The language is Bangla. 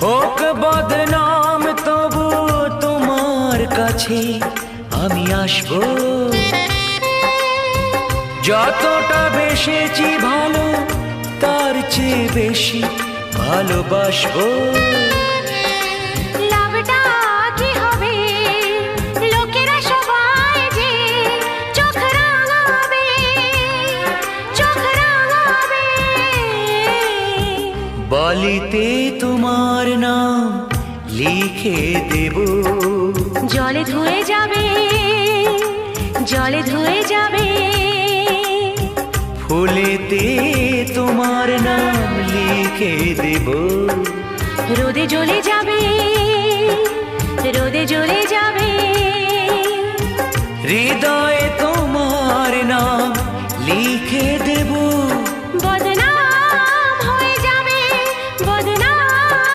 হোক বদনাম তবু তোমার কাছে আমি আসবো। যতটা বেসেছি ভালো তার চেয়ে বেশি ভালোবাসবো। লাভটা কি হবে লোকেরা সবাই যে চোখ রাঙাবে, চোখ রাঙাবে। বলিতে তোমার নাম লিখে দেব, জলে ধুয়ে যাবে, জলে ধুয়ে যাবে। ফুলেতে তোমার নাম লিখে দেব, রোদে জ্বলে যাবে।